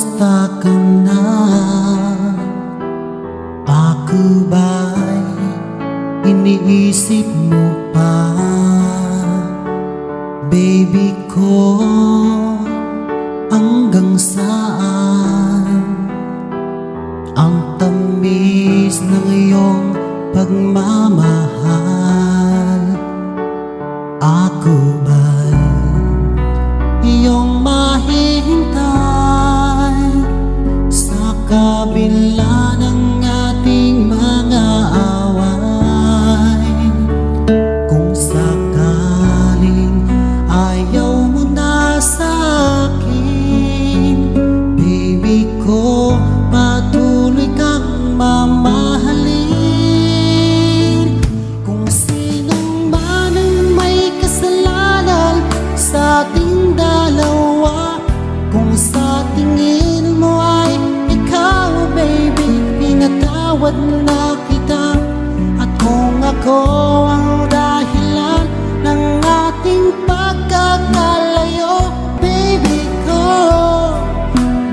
Kumusta ka na? Ako ba'y iniisip mo pa? Baby ko, hanggang saan ang tamis ng iyong pagmamahal? Ako ba'y iyong mahihintay sa kabila ng ating mga away? Kung sakaling ayaw mo na sa akin, baby ko, patuloy kang mamahalin. Kung sinong man ang may kasalanan sa ating dalawa, kung sa tingin mo ay ikaw, baby, pinatawad na kita. At kung ako ang dahilan ng ating pagkakalayo, baby ko,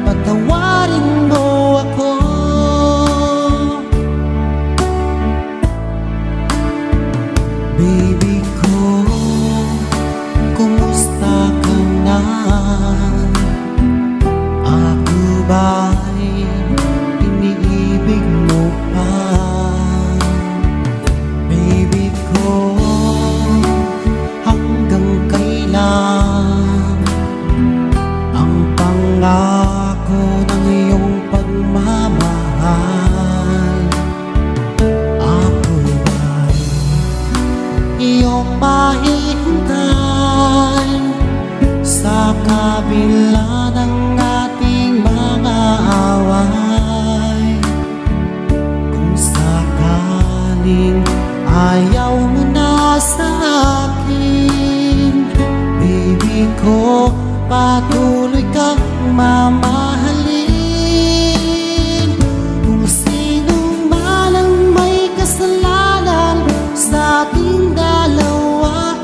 patawarin mo ako. Baby ko, kumusta ka na? Ako ba'y iniibig mo pa? Baby ko, hanggang kailan ang pangako ng iyong pagmamahal? Ako ba'y iyong mahihintay sa kabila ng ating mga away? Kung sakaling ayaw mo na sa akin, baby ko, patuloy kang mamahalin. Kung sino man ang may kasalanan sa ating dalawa,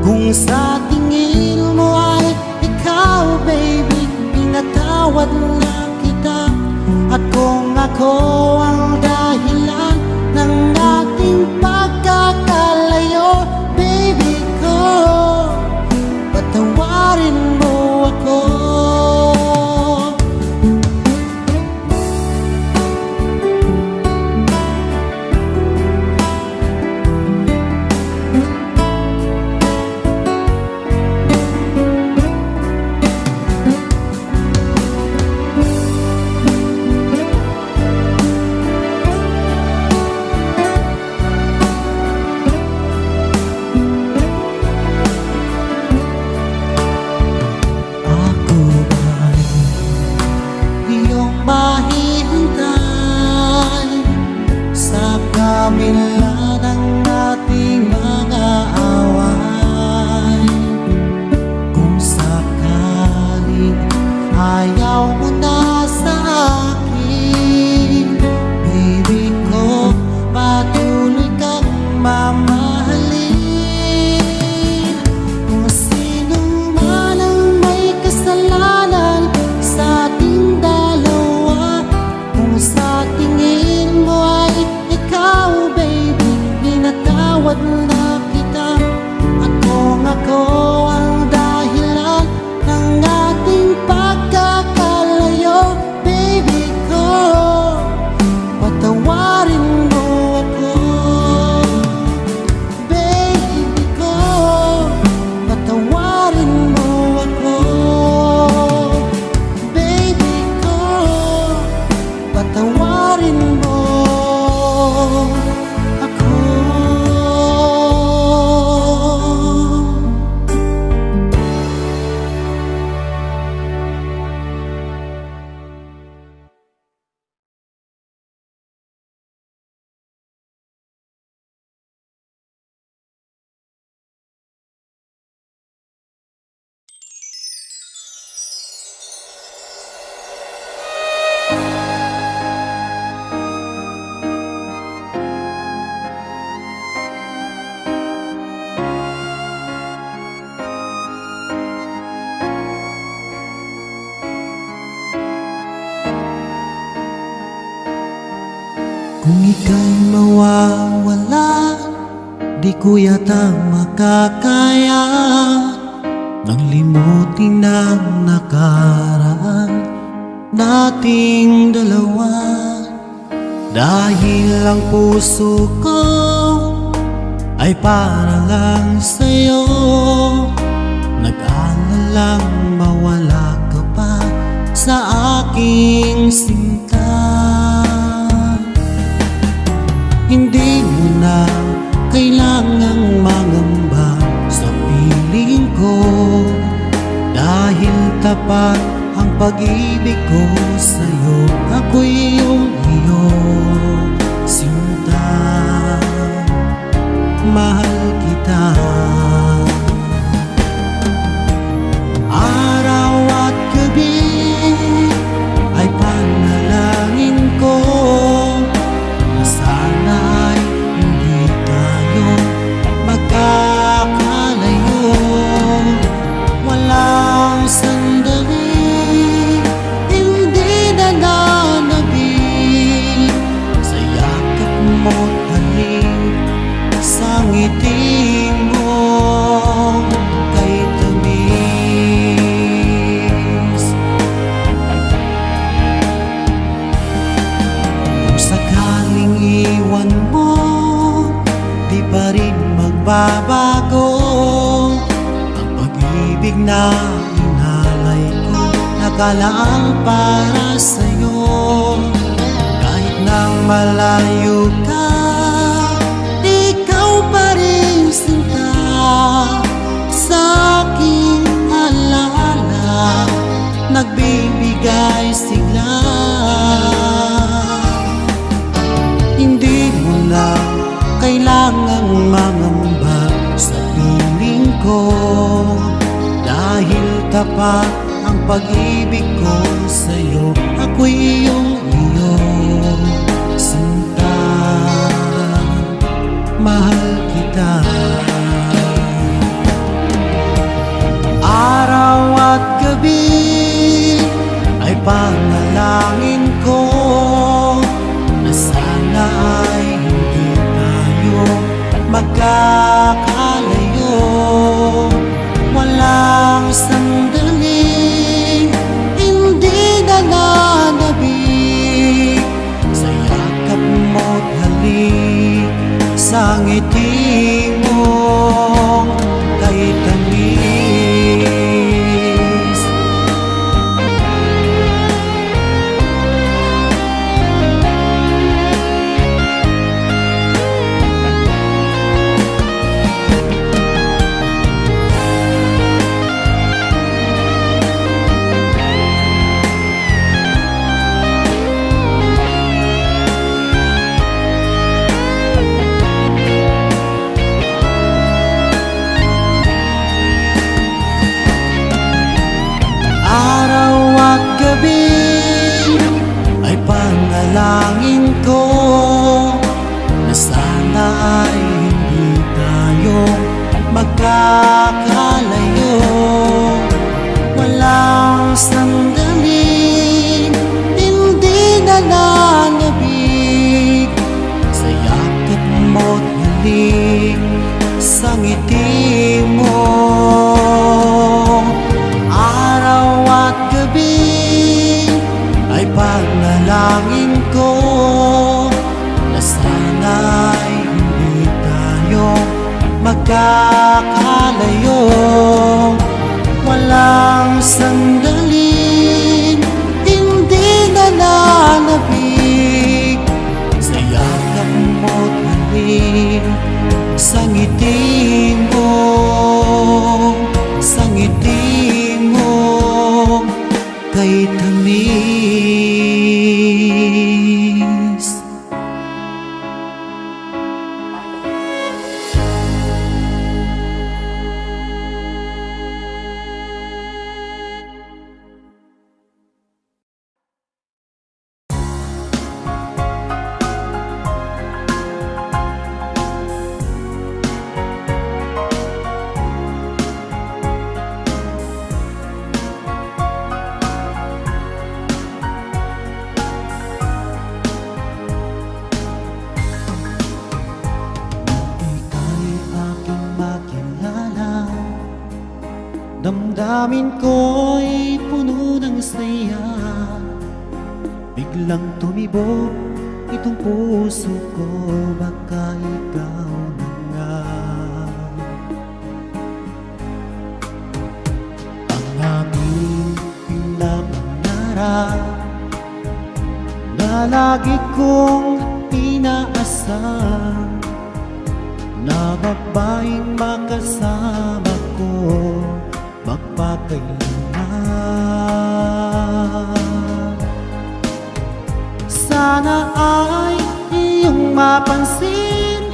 kung sa tingin mo ay ikaw, baby, pinatawad na kita. At kung ako ang dahilan ng ating pagkakalayo, baby ko, patawarin mo ako. Kung ika'y mawawala, di ko yata makakaya nang limutin ang nakaraan nating dalawa. Dahil ang puso ko ay para lang sa'yo, nag-aalalang mawala ka pa sa aking sinta. Hindi mo na kailangang mangamba sa piling ko, dahil tapat ang pag-ibig ko sa'yo. Ako'y iyong sinta, mahal kita. Araw at gabi ay panalangin ko na sana ay hindi tayo magkakalayo. Walang sandali hindi nananabik sa yakap mo't halik, sa ngiti mo kay tamis. Kung sakaling iwan mo, di pa rin magbabago ang pag-ibig na inalay ko, nakalaang para sa'yo. Kahit nang malayo ka, ikaw pa rin sinta sa aking alaala, nagbibigay sigla. Hindi mo na kailangang mangamba sa piling ko, dahil tapat ang pag-ibig ko sa'yo. Ako'y iyong sinta, mahal kita. Araw at gabi ay panalangin ko na sana ay hindi tayo magkakalayo. Walang sandali hindi nananabik sa yakap mo't halik, sa ngiti mo kay tamis. Ay panalangin ko na sana ay hindi tayo magkakalayo. Walang sandali hindi nananabik sa yakap mo't halik, sa ngiti mo. Araw at gabi ay panalangin ko na sana ay hindi tayo magkakalayo. Walang sandali hindi nananabik sa yakap mo't halik, sa ngiti mo, sa ngiti mo kay tamis. damdamin ko'y puno ng saya. Biglang tumibok itong puso ko, baka ikaw na nga. Ang aking pinapangarap na lagi kong inaasahan, na babaeng makasama ko magpakailanman. Sana ay iyong mapansin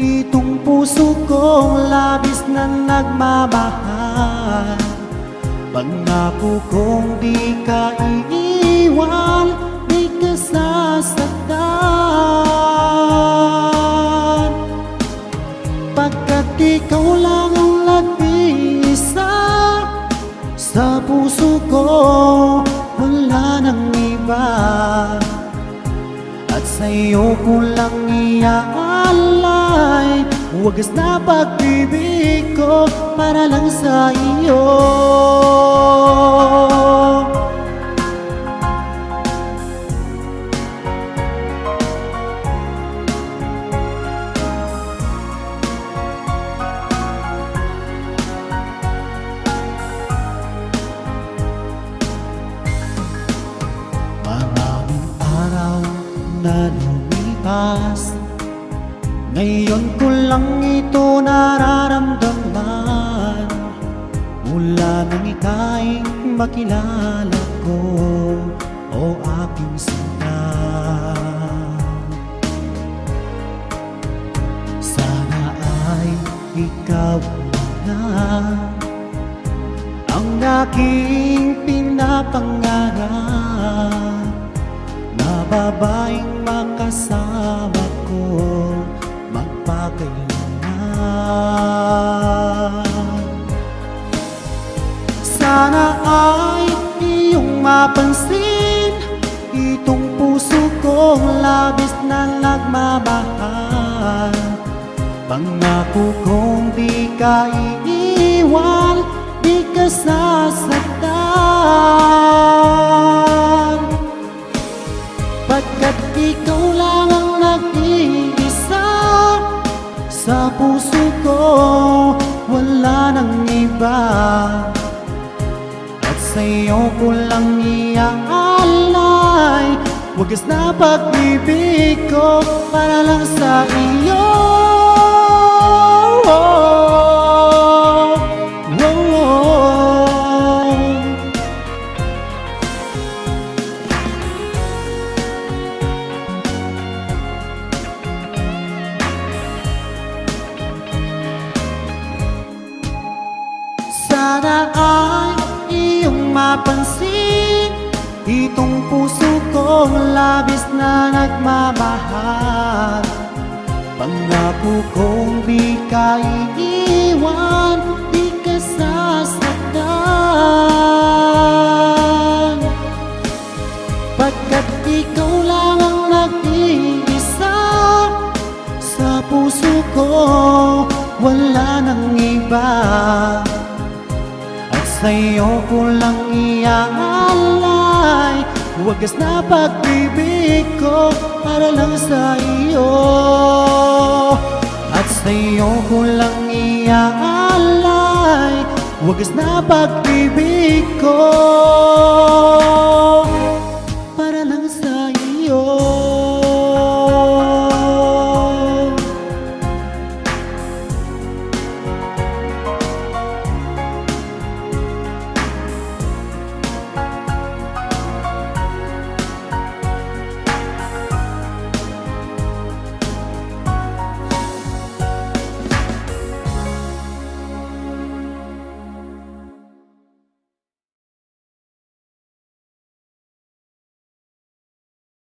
itong puso kong labis na nagmamahal. Pangako kong di ka iiwan, di ka sasaktan, pagkat ikaw lang ang nag-iisa sa puso ko, wala nang iba. At sa'yo ko lang iaalay wagas na pag-ibig ko para lang sa iyo. Maraming araw na lumipas, ngayon ko lang ito nararamdaman. Mula nang ika'y makilala ko, o aking sinta. Sana ay ikaw na ang aking pinapangarap, na babaeng makasama ko magpakailanman. Sana ay iyong mapansin itong puso kong labis na nagmamahal. Pangako kong di ka iiwan, di ka sasaktan, pagkat ikaw lang ang nag-iisa sa puso ko, wala nang iba. At sa'yo ko lang iaalay wagas na pag-ibig ko para lang sa iyo. Sana ay iyong mapansin itong puso kong labis na nagmamahal. Pangako kong di ka iiwan, di ka sasaktan, pagkat ikaw lang ang nag-iisa sa puso ko, wala nang iba. Sa'yo ko lang iaalay wagas na pag-ibig ko para lang sa iyo. At sa'yo ko lang iaalay wagas na pag-ibig ko.